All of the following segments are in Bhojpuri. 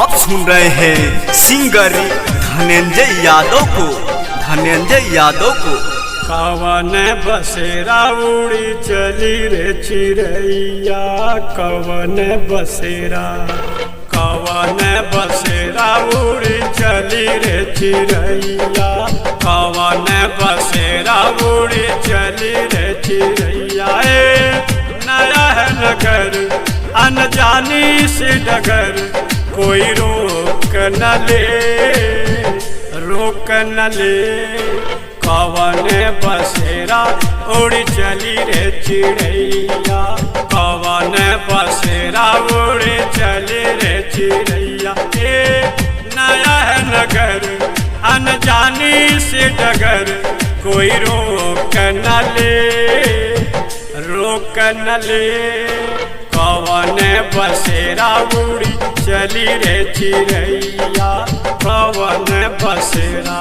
आप सुन रहे हैं सिंगर धनंजय यादव को। कवन बसेरा उड़ी चली रे चिड़ैया, कवन बसेरा उड़ी चली रे चिड़ैया, कवन बसेरा उड़ी चली रे चिड़ैया। नया है नगर अनजानी सी डगर, कोई रोक न ले कवन बसेरा उड़ी चली रे चिड़ैया, कवन बसेरा उड़ी चली रे चिड़ैया। नया है नगर अनजानी सी डगर, कोई रोक न ले कवन बसेरा उड़ी चली रे चिड़ैया, कवन बसेरा।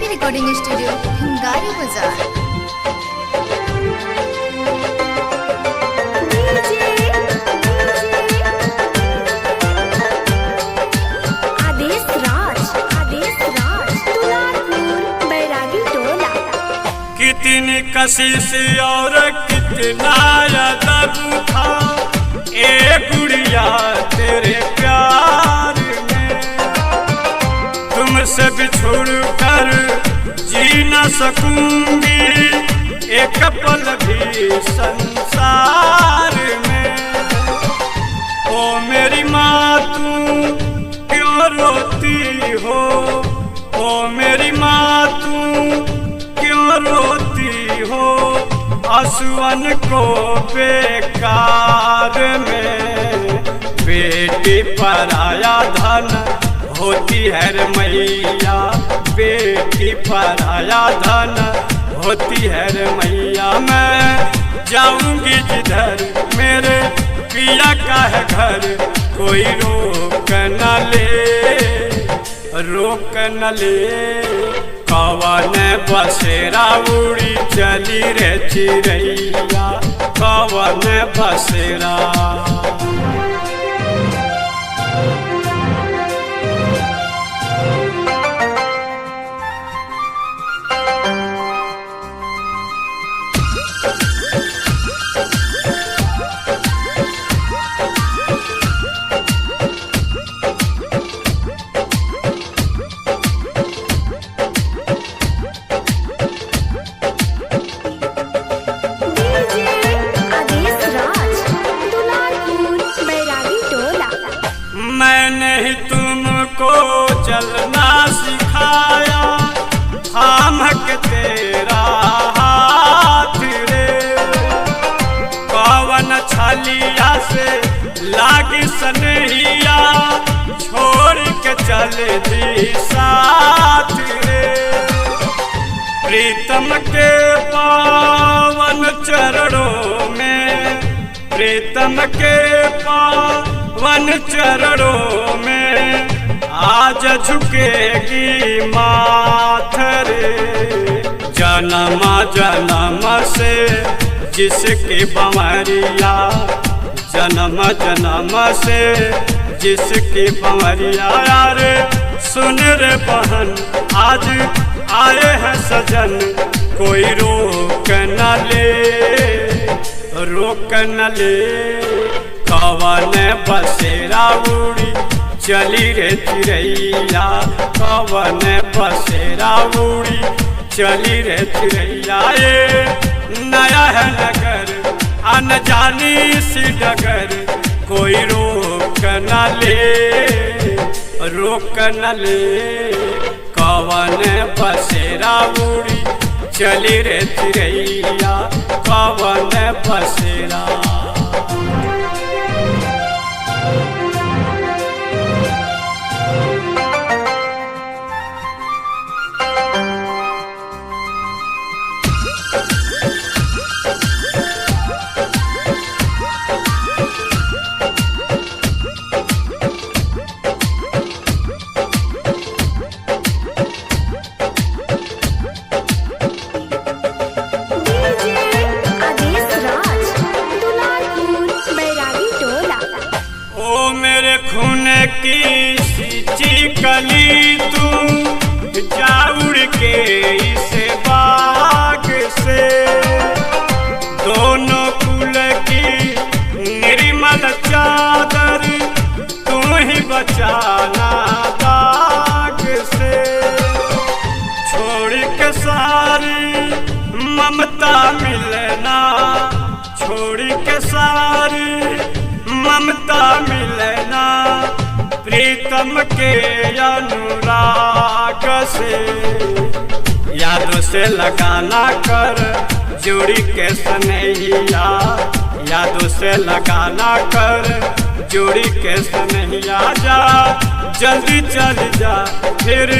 रिकॉर्डिंग स्टूडियो हिंगारी बाजार। आदेश राज दुलारपुर बैरागी टोला। कितनी कशिश और कितना अदब था ए गुड़िया तेरे प्यार में, तुमसे बिछुड़ कर जी न सकूंगी एक पल भी संसार में। ओ मेरी माँ तू क्यों रोती हो, ओ मेरी माँ तू क्यों रोती हो, आंसुअन को बेकार में। बेटी पराया धन होती है रे मैया, बेटी पराया धन होती है रे मैया। मैं जाऊंगी जिधर मेरे पिया का है घर, कोई रोक न ले कवन बसेरा उड़ी चली रे चिड़ैया, कवन बसेरा। मैंने ही तुमको चलना सिखाया, थाम के तेरा हाथ रे, कवन छलिया से लागी सनहिया, छोड़ के चले दी साथ रे। प्रीतम के पावन चरणों में, प्रीतम के वन चरणों में आज झुकेगी माथ रे। जन्म जन्म से जिसकी बंवरिया, जन्म जन्म से जिसकी बंवरिया। रे सुन रे बहन आज आए हैं सजन, कोई रोक न ले कवन बसेरा उड़ी चली रे चिड़ैया, कवन बसेरा उड़ी चली रे चिड़ैया। नया है नगर अनजानी सी डगर, कोई रोक न ले कवन बसेरा उड़ी चली रे चिड़ैया, कवन बसेरा। आदेश राज दुलार की सींची कली तू जाउड़ के इसे बाग से, दोनों कुल की निर्मल चादर तू ही बचाना दाग से। छोड़ के सारी ममता मिलना, छोड़ के सारी ममता मिलना, प्रीतम के अनुराग से। यादों से लगाना कर जोड़ी के सनैया, यादों से लगाना कर जोड़ी के सनैया। जा जल्दी चल जा फिर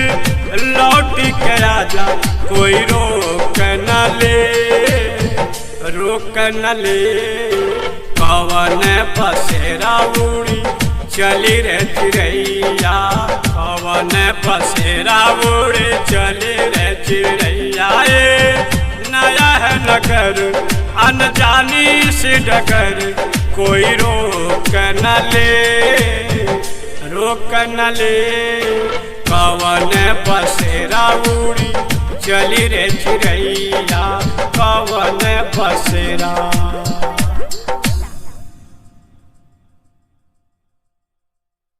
लौट के आजा, कोई रोक न ले, रोक न ले। पवन पसेरा उड़ी चली रे चिड़ैया, पवन पसेरा उड़ी चली रे चिड़ैया। नया है नगर अनजानी से डगर, कोई रोक न ले, रोक न ले। पवन पसेरा उड़ी चली रे चिड़ैया, पवन पसेरा।